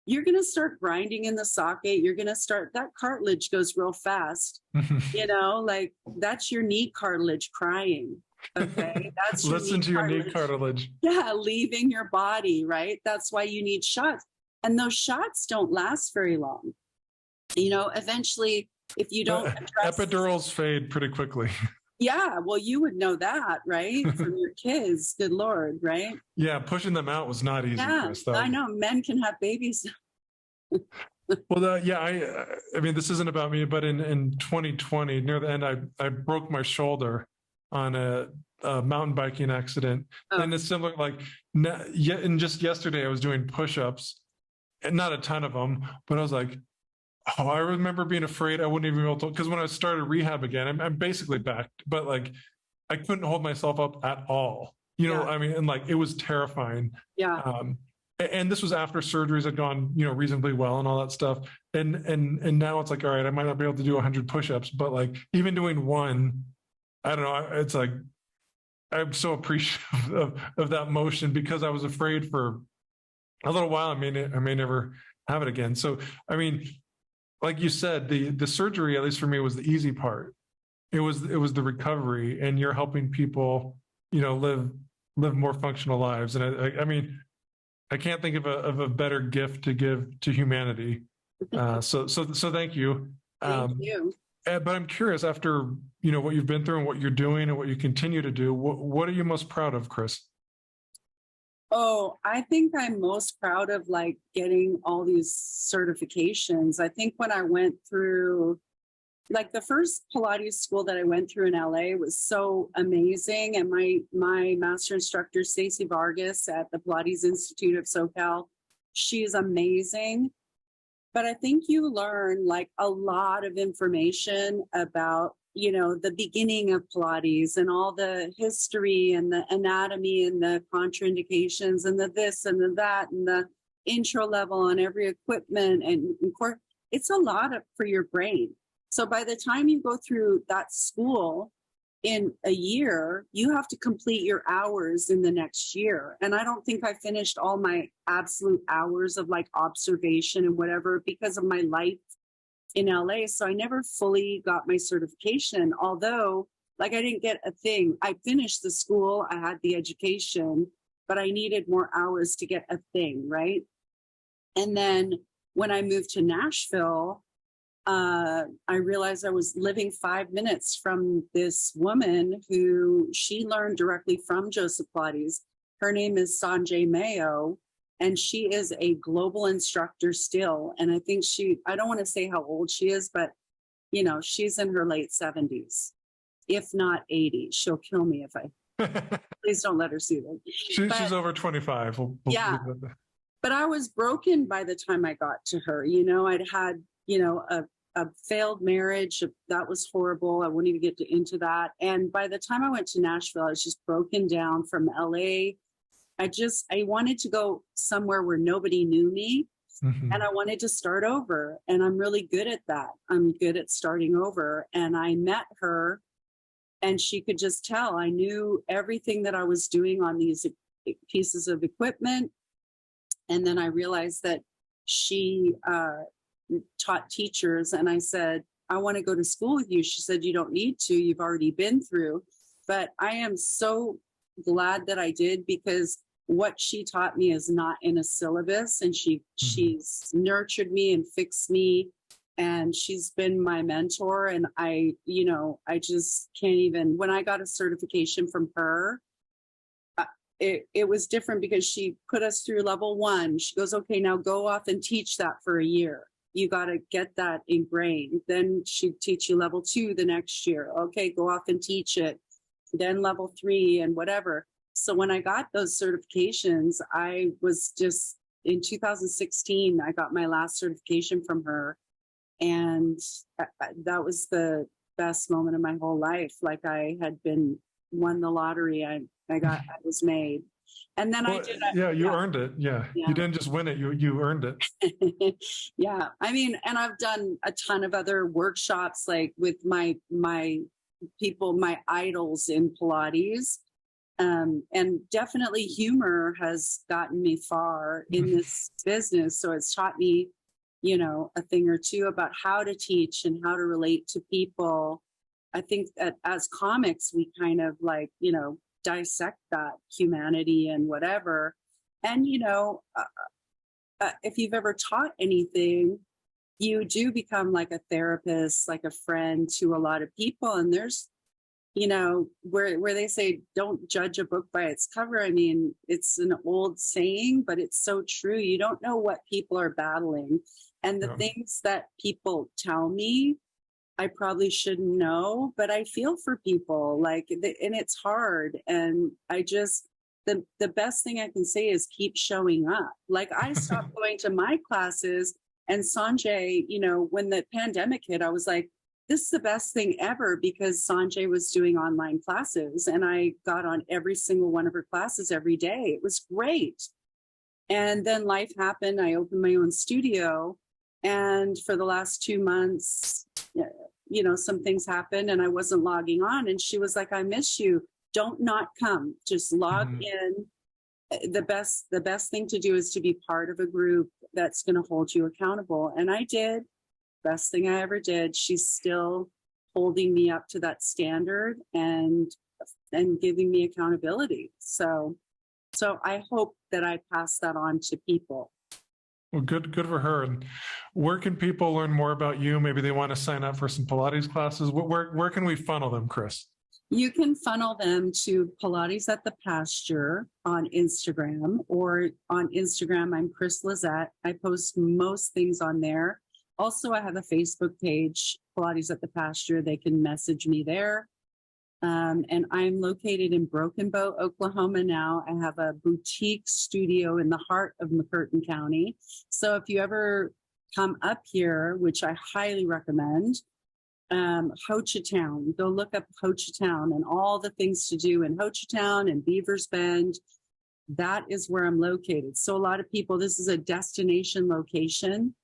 you're going to start grinding in the socket. You're going to start, that cartilage goes real fast. Like that's your knee cartilage crying. Okay. That's listen to your knee cartilage. Yeah. Leaving your body. Right. That's why you need shots. And those shots don't last very long. Eventually, if you don't address, epidurals fade pretty quickly. Yeah, well, you would know that, right? From your kids, good Lord, right? Yeah, pushing them out was not easy. Yeah, Kris, I know. Men can have babies. Well, I mean, this isn't about me, but in 2020, near the end, I broke my shoulder on a mountain biking accident. And it's similar, like, and just yesterday I was doing push-ups, and not a ton of them, but I was like, oh, I remember being afraid I wouldn't even be able to, because when I started rehab again, I'm basically back, but like I couldn't hold myself up at all. I mean, and like it was terrifying. Yeah. And this was after surgeries had gone, reasonably well and all that stuff. And now it's like, all right, I might not be able to do 100 push-ups, but like even doing one, I don't know. It's like I'm so appreciative of that motion because I was afraid for a little while. I may never have it again. So I mean, like you said, the surgery, at least for me, was the easy part. It was the recovery, and you're helping people, live more functional lives. And I mean, I can't think of a better gift to give to humanity. So thank you. Thank you. But I'm curious, after what you've been through and what you're doing and what you continue to do, what are you most proud of, Kris? Oh, I think I'm most proud of like getting all these certifications. I think when I went through like the first Pilates school that I went through in LA was so amazing. And my master instructor, Stacey Vargas at the Pilates Institute of SoCal, she's amazing. But I think you learn like a lot of information about the beginning of Pilates and all the history and the anatomy and the contraindications and the this and the that and the intro level on every equipment. And it's a lot for your brain. So by the time you go through that school in a year, you have to complete your hours in the next year. And I don't think I finished all my absolute hours of like observation and whatever because of my life in LA. So I never fully got my certification, although like I didn't get a thing. I finished the school, I had the education, but I needed more hours to get a thing, right? And then when I moved to Nashville, I realized I was living 5 minutes from this woman who she learned directly from Joseph Pilates. Her name is Sanjay Mayo. And she is a global instructor still. And I think I don't want to say how old she is, but, she's in her late 70s, if not 80. She'll kill me if I please don't let her see them. She's over 25. Yeah. But I was broken by the time I got to her. I'd had, a failed marriage. That was horrible. I wouldn't even get into that. And by the time I went to Nashville, I was just broken down from LA. I wanted to go somewhere where nobody knew me. Mm-hmm. And I wanted to start over. And I'm really good at that. I'm good at starting over. And I met her, and she could just tell I knew everything that I was doing on these pieces of equipment. And then I realized that she taught teachers. And I said, I want to go to school with you. She said, you don't need to. You've already been through. But I am so glad that I did, because what she taught me is not in a syllabus. And she's nurtured me and fixed me. And she's been my mentor. And I just can't even, when I got a certification from her, it was different, because she put us through level 1. She goes, okay, now go off and teach that for a year. You got to get that ingrained. Then she'd teach you level 2 the next year. Okay, go off and teach it. Then level 3 and whatever. So when I got those certifications, I was just, in 2016, I got my last certification from her. And that was the best moment of my whole life. Like I had won the lottery. I was made. And then I did. You earned it. Yeah. You didn't just win it. You earned it. Yeah. I mean, and I've done a ton of other workshops, like with my people, my idols in Pilates. And definitely humor has gotten me far in this business. So it's taught me, a thing or two about how to teach and how to relate to people. I think that as comics, we kind of dissect that humanity and whatever. And, if you've ever taught anything, you do become like a therapist, like a friend to a lot of people. And there's, where they say, don't judge a book by its cover. I mean, it's an old saying, but it's so true. You don't know what people are battling. And the things that people tell me, I probably shouldn't know, but I feel for people, and it's hard. And I just, the best thing I can say is keep showing up. Like I stopped going to my classes, and Sanjay, when the pandemic hit, I was like, this is the best thing ever, because Sanjay was doing online classes and I got on every single one of her classes every day. It was great. And then life happened. I opened my own studio. And for the last 2 months, some things happened and I wasn't logging on. And she was like, I miss you. Don't not come. Just log in. The best thing to do is to be part of a group that's going to hold you accountable. And I did. Best thing I ever did. She's still holding me up to that standard and giving me accountability. So I hope that I pass that on to people. Well, good for her. And where can people learn more about you? Maybe they want to sign up for some Pilates classes. Where can we funnel them, Kris? You can funnel them to Pilates at the Pasture on Instagram, or on Instagram, I'm Kris Lezetc. I post most things on there. Also, I have a Facebook page, Pilates at the Pasture. They can message me there. And I'm located in Broken Bow, Oklahoma now. I have a boutique studio in the heart of McCurtain County. So if you ever come up here, which I highly recommend, Hochatown, go look up Hochatown and all the things to do in Hochatown and Beavers Bend. That is where I'm located. So a lot of people, this is a destination location.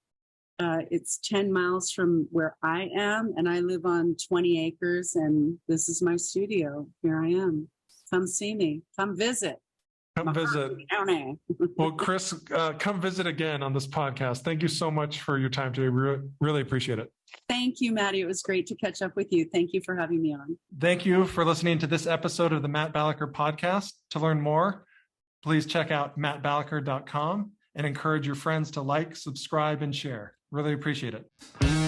It's 10 miles from where I am, and I live on 20 acres, and this is my studio. Here I am. Come see me. Come visit. Come visit. Well, Kris, come visit again on this podcast. Thank you so much for your time today. We really appreciate it. Thank you, Maddie. It was great to catch up with you. Thank you for having me on. Thank you for listening to this episode of the Matt Balaker podcast. To learn more, please check out mattbalaker.com and encourage your friends to like, subscribe, and share. Really appreciate it.